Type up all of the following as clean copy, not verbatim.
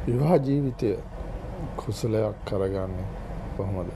විවාහ ජීවිතය කුසලයක් කරගන්නේ කොහොමද?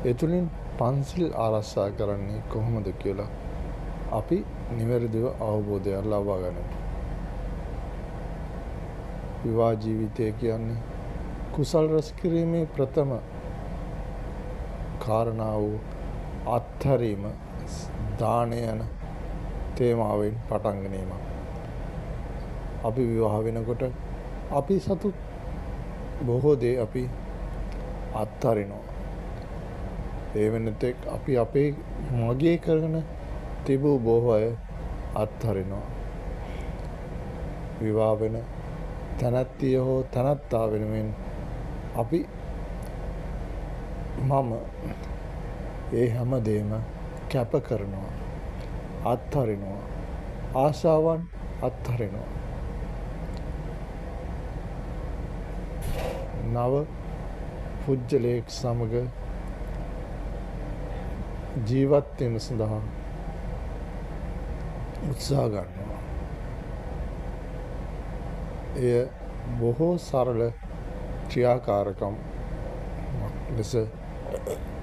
ඒ තුළින් පන්සිල් ආරක්ෂා කරන්නේ කොහොමද කියලා අපි නිවැරදිව අවබෝධයක් ලබා ගනිමු. විවාහ ජීවිතය කියන්නේ කුසල් රැස් කිරීමේ ප්‍රථම කාරණා වූ අත්හැරීම දානය යන තේමාවෙන් පටන් ගැනීමක්. අපි විවාහ වෙනකොට අපි සතු බොහෝ දේ අපි අත්හරිනවා. ඒ වෙනතෙක් අපි අපේ මගේ කරගෙන තිබූ බොහෝ අය අත්හරිනවා. විවාහ වෙන තැනැත්තිය හෝ තැනැත්තා වෙනුවෙන් අපි මම ඒ හැමදේම කැප කරනවා, අත්හරිනවා, ආශාවන් අත්හරිනවා. නව පුජ්‍යලයක් සමග ජීවත් වීම සඳහා උත්සාහ ගන්නවා. එය බොහෝ සරල ක්‍රියාකාරකම් ලෙස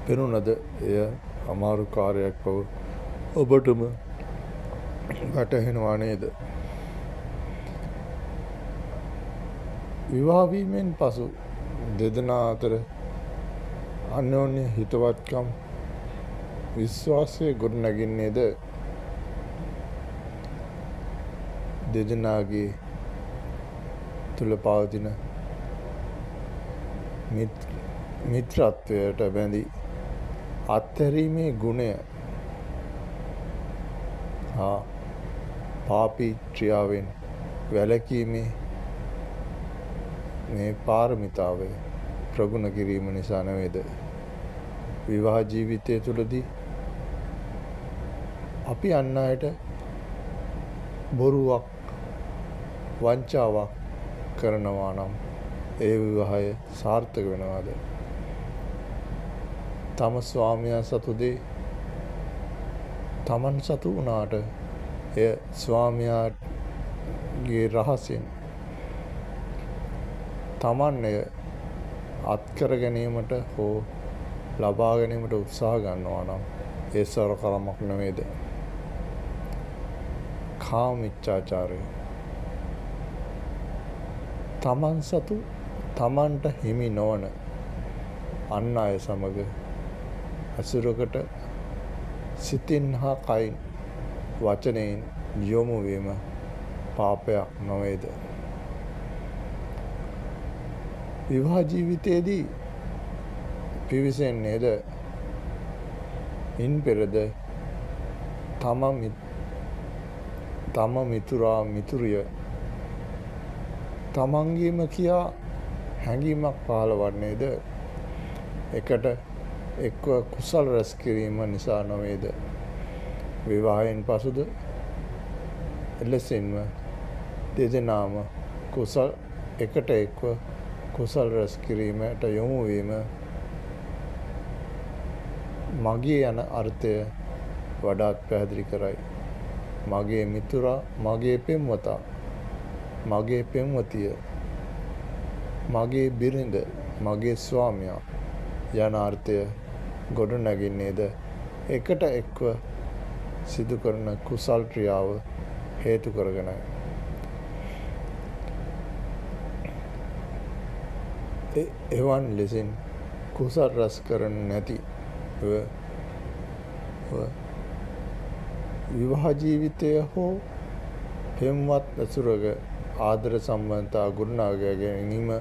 පෙනුනද එය අමාරු කාර්යයක් බව ඔබටම වැටහෙනවා නේද? විවාහ වීමෙන් පසු දෙදෙනා අතර අන්‍යෝන්‍ය හිතවත්කම් විශ්වාසය ගොඩනැගෙන්නේද දෙදෙනාගේ තුළ පවතින මිත්‍රත්වයට බැඳී අත්හැරීමේ ගුණය හා පාපී ක්‍රියාවෙන් වැළකීමේ මේ පාරමිතාව ප්‍රගුණ කිරීම නිසා නෙවේද? විවාහ ජීවිතය තුළදී අපි අන් අයට බොරුවක් වංචාවක් කරනවා නම් ඒ විවාහය සාර්ථක වෙනවාද? තම ස්වාමියා සතු දේ තමන් සතු වුණාට එය ස්වාමියාගේ රහසෙන් තමන් එය අත්කර ගැනීමට හෝ ලබා ගැනීමට උත්සාහ ගන්නවා නම් ඒ සොරකමක් නෙමේද? කාමීච්ඡාචාරය. තමන් සතු තමන්ට හිමි නොවන අන් අය සමග අසුරකට සිතින් හා කයින් වචනයෙන් යොමු වීම පාපයක් නොවේද? විවාහ ජීවිතයේදී පිවිසෙන්නේද ඉන් පෙරද තම මිතුරා මිතුරිය තමන්ගේම කියා හැඟීමක් පහළවන්නේද එකට එක්ව කුසල් රැස් කිරීම නිසා නොවේද? විවාහයෙන් පසුද එලෙසින්ම දෙදෙනාම කුසල් එකට එක්ව කුසල් රැස් කිරීමට යොමු වීම මගේ යන අර්ථය වඩාත් පැහැදිලි කරයි. මගේ මිතුරා, මගේ පෙම්වතා, මගේ පෙම්වතිය, මගේ බිරිඳ, මගේ ස්වාමියා යන අර්ථය ගොඩ නැගින්නේද එකට එක්ව සිදු කරන කුසල් ක්‍රියාව හේතු කරගෙනයි. එවන් ලෙසින් කුසල් රැස් කරන්නේ නැති විවාහ ජීවිතය හෝ පෙම්වත් ඇසුරක ආදර සම්බන්ධතා ගොඩනගා ගැනීම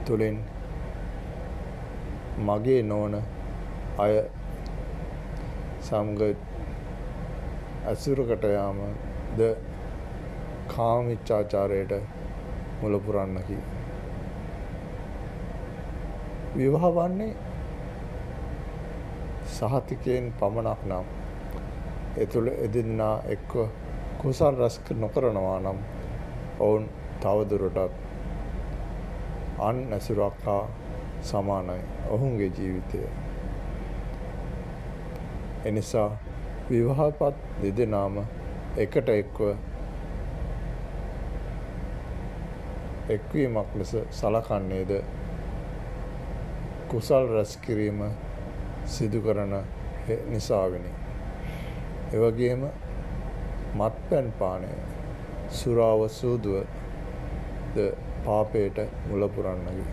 තුළින් මගේ නොවන අය සමග ඇසුරකට යාමද කාමීච්ඡාචාරයට මුල පුරන්නකි. විවාහ වන්නේ සහතිකයෙන් පමණක් නම් එතුළ එදෙනා එක්ව කුසල් රැස් නොකරනවා නම් ඔවුන් තවදුරටත් අන් ඇසුරක් හා සමානයි ඔවුන්ගේ ජීවිතය. එනිසා විවාහපත් දෙදෙනාම එකට එක්ව එක්වීමක් ලෙස සලකන්නේද කුසල් රැස් කිරීම සිදු කරන නිසාවෙනි. එවැගේම මත්පැන් පානය සුරාව සූදුව ද පාපයට මුල පුරන්නකි.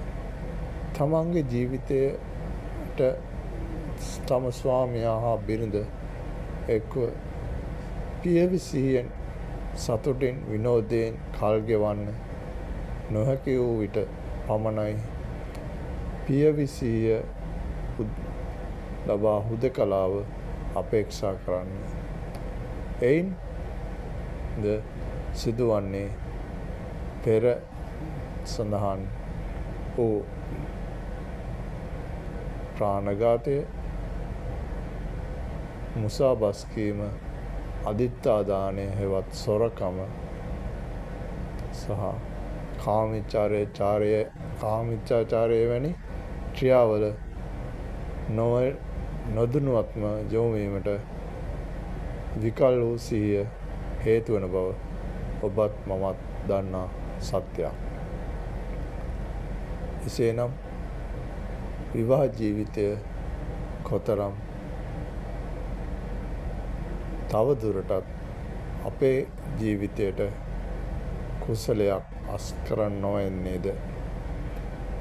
තමන්ගේ ජීවිතයට තම ස්වාමියා හා බිරිඳ එක්ව පියවි සිහියෙන් සතුටින් විනෝදයෙන් කල් ගෙවන්න නොහැකි වූ විට පමණයි පියවි සිහිය ලබා හුදකලාව අපේක්ෂා කරන්නේ. එයින් ද සිදුවන්නේ පෙර සඳහන් වූ ප්‍රාණඝාතය, මුසාබස් කීම, අදිත්‍යාදානය හෙවත් සොරකම සහ කාමීච්ඡාචාරය වැනි ක්‍රියාවල නොදැනුවත්ම යොමු වීමට විකල් වූ සිහිය හේතු වන බව ඔබත් මමත් දන්නා සත්‍යයක්. එසේනම් විවාහ ජීවිතය කොතරම් තවදුරටත් අපේ ජීවිතයට කුසලයක් අස් කරන්න නොවෙන්නේද?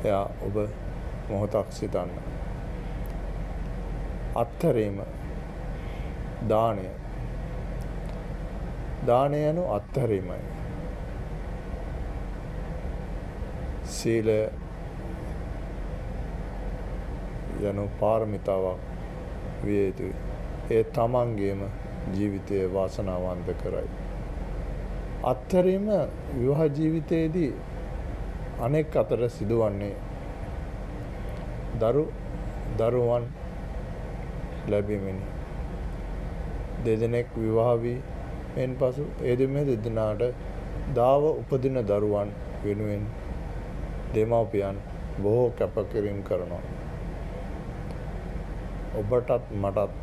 එයා ඔබ මොහොතක් සිතන්න. අත්හැරීම දානය. දානය යනු අත්හැරීමයි. සීලය යනු පාරමිතාවක් විය යුතුයි. ඒ තමන්ගේම ජීවිතය වාසනාවන්ත කරයි. අත්හැරීම විවාහ ජීවිතයේදී අනෙක් අතර සිදුවන්නේ දරුවන් ලැබීමෙනි. දෙදෙනෙක් විවාහ වීමෙන් පසු ඒ දෙදෙනාට දාව උපදින දරුවන් වෙනුවෙන් දෙමව්පියන් බොහෝ කැපකිරීම් කරනවා. ඔබටත් මටත්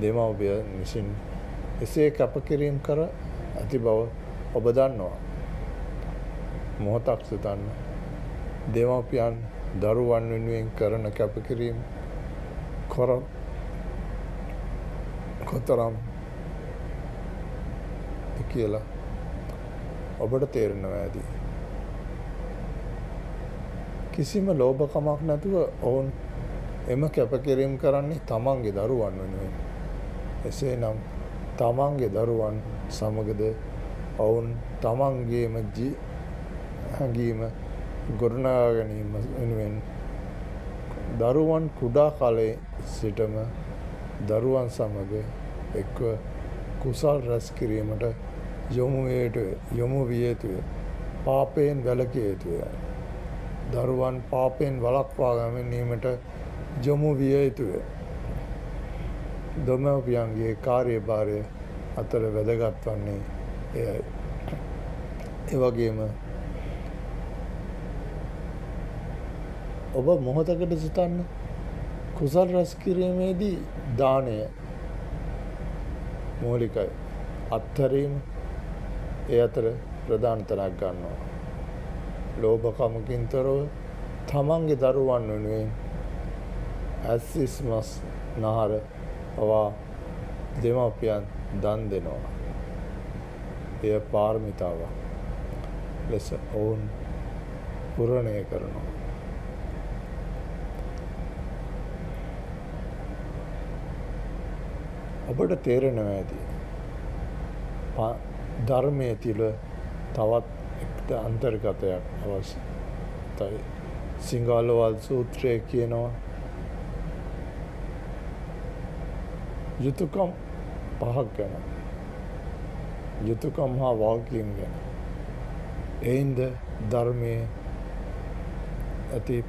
දෙමව්පිය විසින් එසේ කැපකිරීම් කර ඇති බව ඔබ දන්නවා. මොහොතක් සිතන්න. දෙමව්පියන් දරුවන් වෙනුවෙන් කරන කැපකිරීම් කොතරම් කියලා ඔබට තේරෙනවා ඇති. කිසිම ලෝභකමක් නැතුව ඔවුන් එම කැපකිරීම් කරන්නේ තමන්ගේ දරුවන් වෙනුවෙන්. එසේනම් තමන්ගේ දරුවන් සමගද ඔවුන් තමන්ගේම හැඟීම ගොඩනගා ගැනීම වෙනුවෙන් දරුවන් කුඩා කාලයේ සිටම දරුවන් සමග එක්ව කුසල් රැස් කිරීමට යොමු විය යුතුය. පාපයෙන් වැළකිය යුතුය. දරුවන් පාපයෙන් වළක්වා ගැනීමට යොමු විය යුතුය. දෙමව්පියන්ගේ කාර්යභාරය අතර වැදගත් වන්නේ එයයි. එවැගේම ඔබ මොහොතකට සිතන්න. කුසල් රැස් කිරීමේදී දානය මූලිකයි. අත්හැරීම ඒ අතර ප්‍රධාන තැනක් ගන්නවා. ලෝභකමකින් තොරව තමන්ගේ දරුවන් වෙනුවෙන් ඇස්සිස් මස් නහර පවා දෙමව්පියන් දන් දෙනවා. එය පාරමිතාවක් ලෙස ඔවුන් පුරණය කරනවා. ඔබට තේරෙනවා ඇති. ධර්මයේ තුල තවත් අන්තර්ගතයක් අවශ්‍යයි. සිංහලවල් සූත්‍රයේ කියනවා යුතුයකම් පහක් ගැන. යුතුයකම් හා වගකීම් ගැන. එයින්ද ධර්මයේ ඇති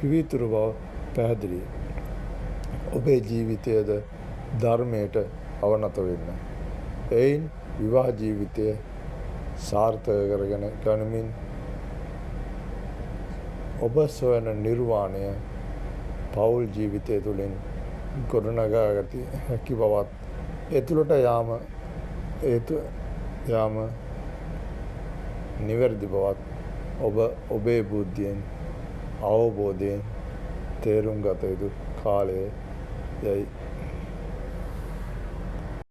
පිවිතුරු බව පැහැදිලියි. ඔබේ ජීවිතයේද ධර්මයට අවනත වෙන්න. එයින් විවාහ ජීවිතය සාර්ථක කරගෙන ගනිමින් ඔබ සොයන නිර්වාණය පෞල් ජීවිතය තුළින් ගොඩනගාගත හැකි බවත් ඒ තුළට යාම නිවැරදි බවත් ඔබ ඔබේ බුද්ධියෙන් අවබෝධයෙන් තේරුම් ගත යුතු කාලය යයි